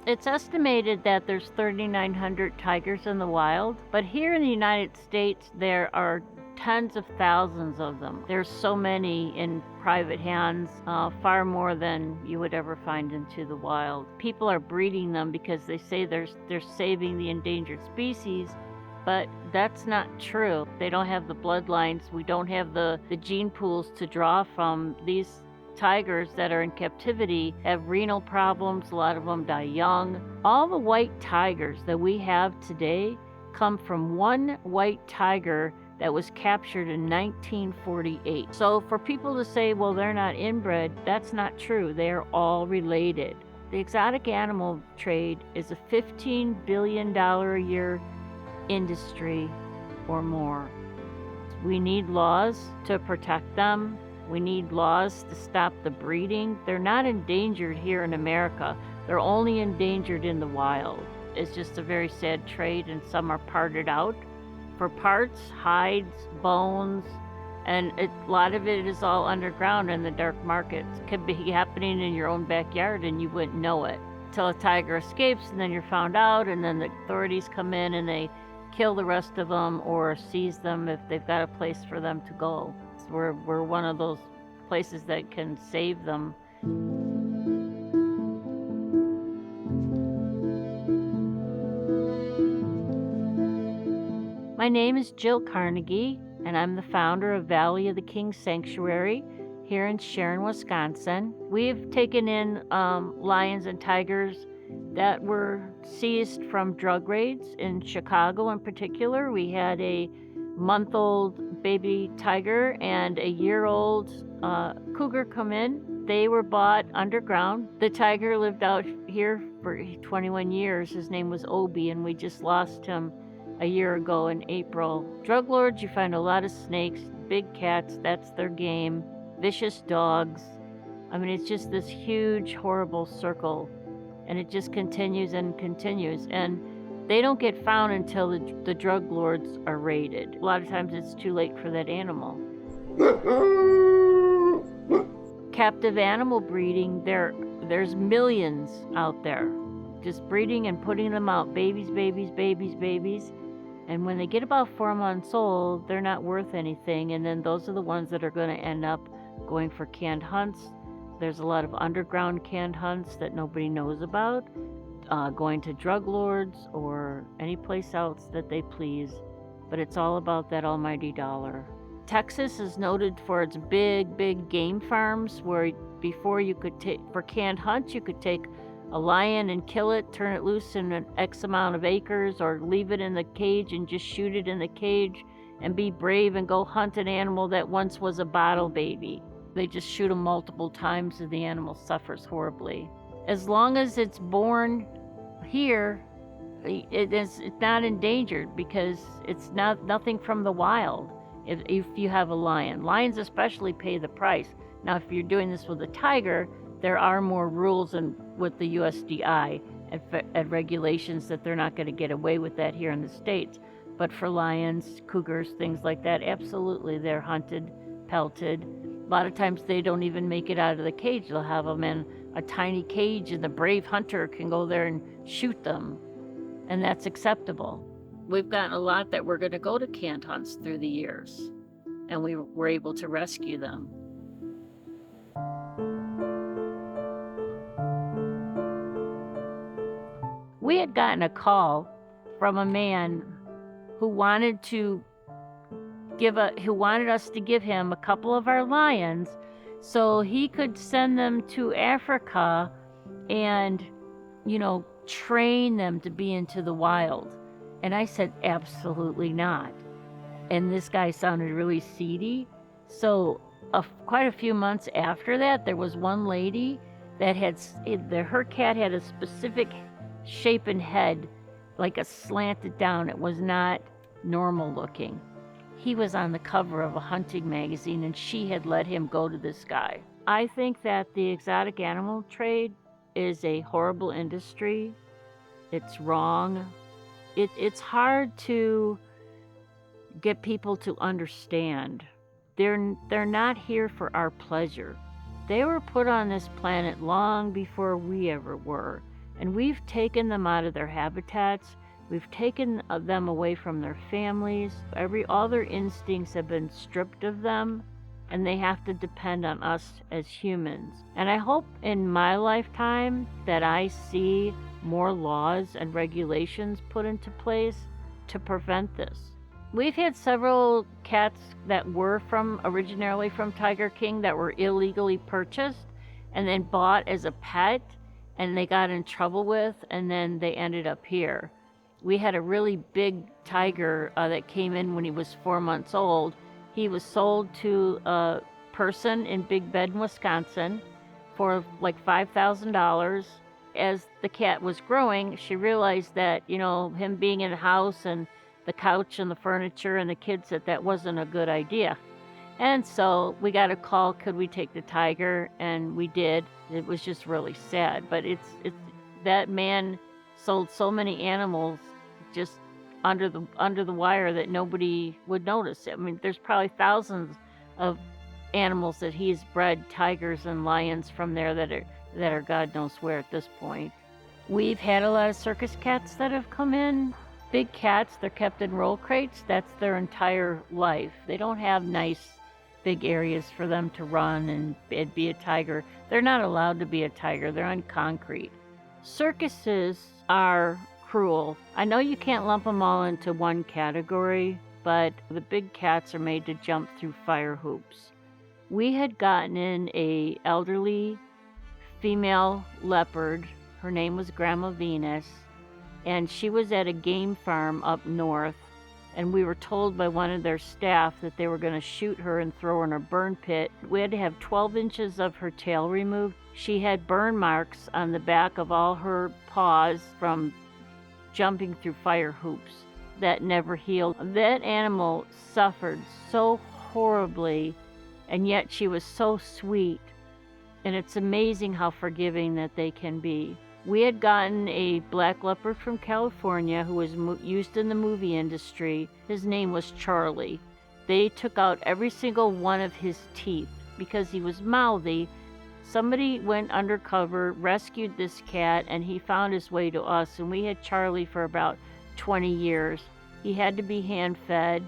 It's estimated that there's 3,900 tigers in the wild, but here in the United States, there are tens of thousands of them. There's so many in private hands, far more than you would ever find into the wild. People are breeding them because they say they're saving the endangered species, but that's not true. They don't have the bloodlines. We don't have the gene pools to draw from. These tigers that are in captivity have renal problems. A lot of them die young. All the white tigers that we have today come from one white tiger that was captured in 1948. So for people to say, well, they're not inbred, that's not true. They are all related. The exotic animal trade is a $15 billion a year industry or more. We need laws to protect them. We need laws to stop the breeding. They're not endangered here in America. They're only endangered in the wild. It's just a very sad trade, and some are parted out for parts, hides, bones, and a lot of it is all underground in the dark markets. It could be happening in your own backyard and you wouldn't know it till a tiger escapes, and then you're found out, and then the authorities come in and they kill the rest of them or seize them if they've got a place for them to go. So we're one of those places that can save them. My name is Jill Carnegie, and I'm the founder of Valley of the Kings Sanctuary here in Sharon, Wisconsin. We've taken in lions and tigers that were seized from drug raids in Chicago in particular. We had a month-old baby tiger and a year-old cougar come in. They were bought underground. The tiger lived out here for 21 years. His name was Obi, and we just lost him a year ago in April. Drug lords, you find a lot of snakes, big cats, that's their game, vicious dogs. I mean, it's just this huge, horrible circle, and it just continues and continues. And they don't get found until the drug lords are raided. A lot of times it's too late for that animal. Captive animal breeding, there's millions out there just breeding and putting them out, babies, babies, babies, babies. And when they get about 4 months old, they're not worth anything. And then those are the ones that are going to end up going for canned hunts. There's a lot of underground canned hunts that nobody knows about, going to drug lords or any place else that they please. But it's all about that almighty dollar. Texas is noted for its big, big game farms where before you could take, for canned hunts, you could take a lion and kill it, turn it loose in an X amount of acres, or leave it in the cage and just shoot it in the cage and be brave and go hunt an animal that once was a bottle baby. They just shoot them multiple times and the animal suffers horribly. As long as it's born here, it's not endangered because it's nothing from the wild. If you have a lion, lions especially pay the price. Now, if you're doing this with a tiger, there are more rules with the USDI and regulations that they're not going to get away with that here in the States. But for lions, cougars, things like that, absolutely, they're hunted, pelted. A lot of times they don't even make it out of the cage. They'll have them in a tiny cage and the brave hunter can go there and shoot them. And that's acceptable. We've gotten a lot that we're going to go to canned hunts through the years, and we were able to rescue them. We had gotten a call from a man who wanted us to give him a couple of our lions so he could send them to Africa and, train them to be into the wild. And I said, absolutely not. And this guy sounded really seedy. So quite a few months after that, there was one lady that her cat had a specific shape and head, like a slanted down. It was not normal looking. He was on the cover of a hunting magazine, and she had let him go to this guy. I think that the exotic animal trade is a horrible industry. It's wrong. It's hard to get people to understand. They're not here for our pleasure. They were put on this planet long before we ever were. And we've taken them out of their habitats. We've taken them away from their families. All their instincts have been stripped of them, and they have to depend on us as humans. And I hope in my lifetime that I see more laws and regulations put into place to prevent this. We've had several cats that were originally from Tiger King that were illegally purchased and then bought as a pet, and they got in trouble with, and then they ended up here. We had a really big tiger that came in when he was 4 months old. He was sold to a person in Big Bend, Wisconsin for like $5,000. As the cat was growing, she realized that, him being in the house and the couch and the furniture and the kids, that wasn't a good idea. And so we got a call, could we take the tiger? And we did. It was just really sad. But it's that man sold so many animals just under the wire that nobody would notice. I mean, there's probably thousands of animals that he's bred, tigers and lions from there that are God knows where at this point. We've had a lot of circus cats that have come in. Big cats, they're kept in roll crates. That's their entire life. They don't have nice big areas for them to run and be a tiger. They're not allowed to be a tiger. They're on concrete. Circuses are cruel. I know you can't lump them all into one category, but the big cats are made to jump through fire hoops. We had gotten in a elderly female leopard. Her name was Grandma Venus, and she was at a game farm up north, and we were told by one of their staff that they were going to shoot her and throw her in a burn pit. We had to have 12 inches of her tail removed. She had burn marks on the back of all her paws from jumping through fire hoops that never healed. That animal suffered so horribly, and yet she was so sweet, and it's amazing how forgiving that they can be. We had gotten a black leopard from California who was used in the movie industry. His name was Charlie. They took out every single one of his teeth because he was mouthy. Somebody went undercover, rescued this cat, and he found his way to us, and we had Charlie for about 20 years. He had to be hand-fed.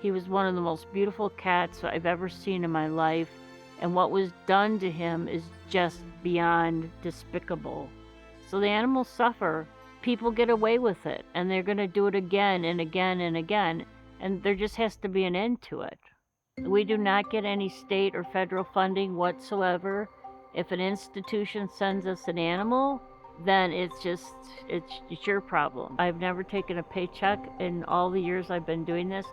He was one of the most beautiful cats I've ever seen in my life, and what was done to him is just beyond despicable. So the animals suffer. People get away with it, and they're going to do it again and again and again, and there just has to be an end to it. We do not get any state or federal funding whatsoever. If an institution sends us an animal, then it's your problem. I've never taken a paycheck in all the years I've been doing this.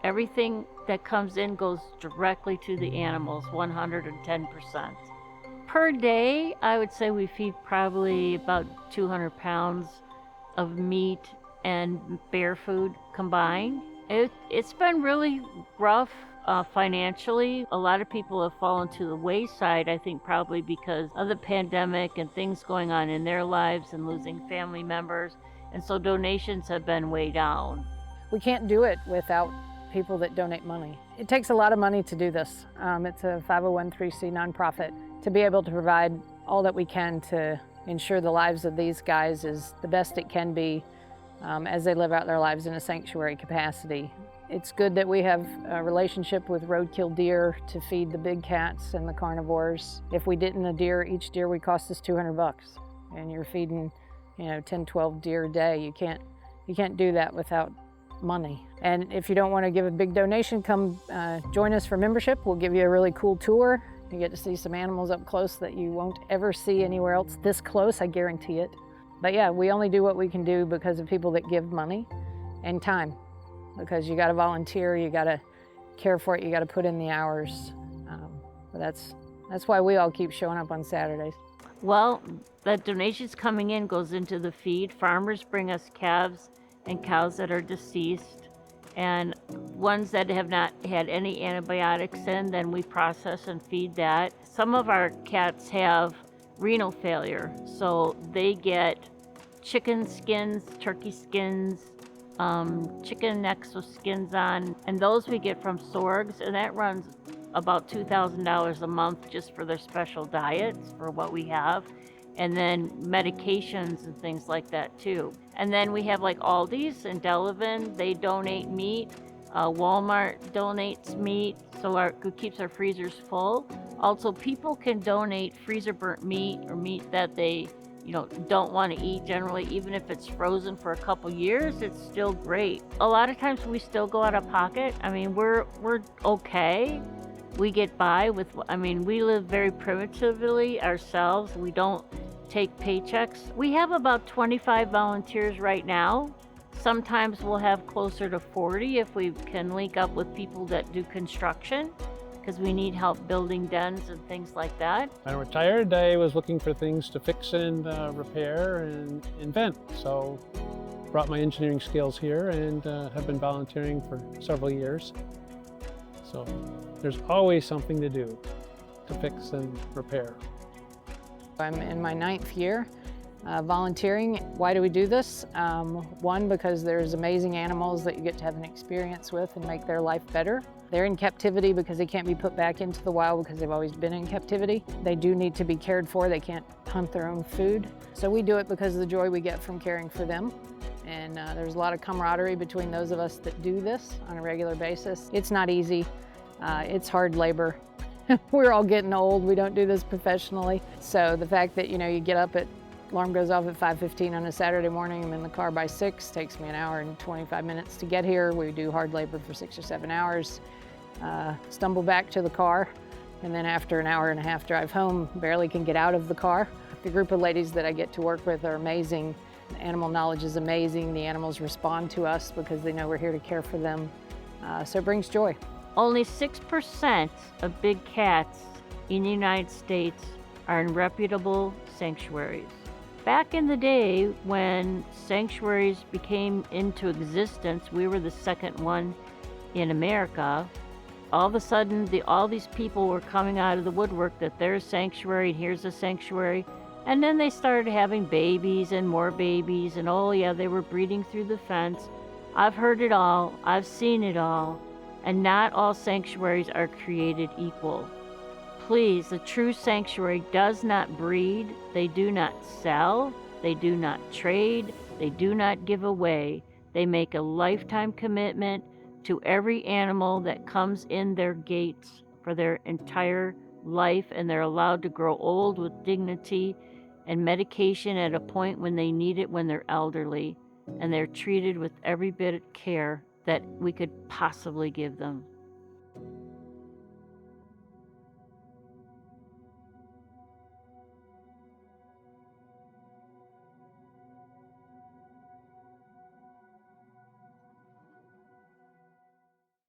Everything that comes in goes directly to the animals, 110%. Per day, I would say we feed probably about 200 pounds of meat and bear food combined. It's been really rough financially. A lot of people have fallen to the wayside, I think probably because of the pandemic and things going on in their lives and losing family members. And so donations have been way down. We can't do it without people that donate money. It takes a lot of money to do this. It's a 501(c)(3) nonprofit. To be able to provide all that we can to ensure the lives of these guys is the best it can be as they live out their lives in a sanctuary capacity. It's good that we have a relationship with roadkill deer to feed the big cats and the carnivores. If we didn't, each deer would cost us $200, and you're feeding 10, 12 deer a day. You can't do that without money. And if you don't want to give a big donation, come join us for membership. We'll give you a really cool tour. You get to see some animals up close that you won't ever see anywhere else this close, I guarantee it. But yeah, we only do what we can do because of people that give money and time. Because you got to volunteer, you got to care for it, you got to put in the hours. But that's why we all keep showing up on Saturdays. Well, the donations coming in goes into the feed. Farmers bring us calves and cows that are deceased, and ones that have not had any antibiotics in, then we process and feed that. Some of our cats have renal failure, so they get chicken skins, turkey skins, chicken necks with skins on, and those we get from Sorgs, and that runs about $2,000 a month just for their special diets for what we have. and then medications and things like that too. And then we have like Aldi's and Delavan, they donate meat. Walmart donates meat, so it keeps our freezers full. Also, people can donate freezer burnt meat or meat that they don't want to eat generally. Even if it's frozen for a couple years, it's still great. A lot of times we still go out of pocket. I mean, we're okay. We get by with, we live very primitively ourselves. We don't take paychecks. We have about 25 volunteers right now. Sometimes we'll have closer to 40 if we can link up with people that do construction, because we need help building dens and things like that. When I retired, I was looking for things to fix and repair and invent. So brought my engineering skills here and have been volunteering for several years. So there's always something to do to fix and repair. I'm in my 9th year volunteering. Why do we do this? One, because there's amazing animals that you get to have an experience with and make their life better. They're in captivity because they can't be put back into the wild because they've always been in captivity. They do need to be cared for. They can't hunt their own food. So we do it because of the joy we get from caring for them. And there's a lot of camaraderie between those of us that do this on a regular basis. It's not easy. It's hard labor. We're all getting old. We don't do this professionally. So the fact that, you get up alarm goes off at 5:15 on a Saturday morning, I'm in the car by 6, takes me an hour and 25 minutes to get here. We do hard labor for 6 or 7 hours, stumble back to the car, and then after an hour and a half drive home, barely can get out of the car. The group of ladies that I get to work with are amazing. The animal knowledge is amazing. The animals respond to us because they know we're here to care for them. So it brings joy. Only 6% of big cats in the United States are in reputable sanctuaries. Back in the day when sanctuaries became into existence, we were the second one in America. All of a sudden, all these people were coming out of the woodwork that there's a sanctuary and here's a sanctuary. And then they started having babies and more babies, and oh yeah, they were breeding through the fence. I've heard it all, I've seen it all, and not all sanctuaries are created equal. Please, the true sanctuary does not breed, they do not sell, they do not trade, they do not give away. They make a lifetime commitment to every animal that comes in their gates for their entire life, and they're allowed to grow old with dignity and medication at a point when they need it when they're elderly, and they're treated with every bit of care that we could possibly give them.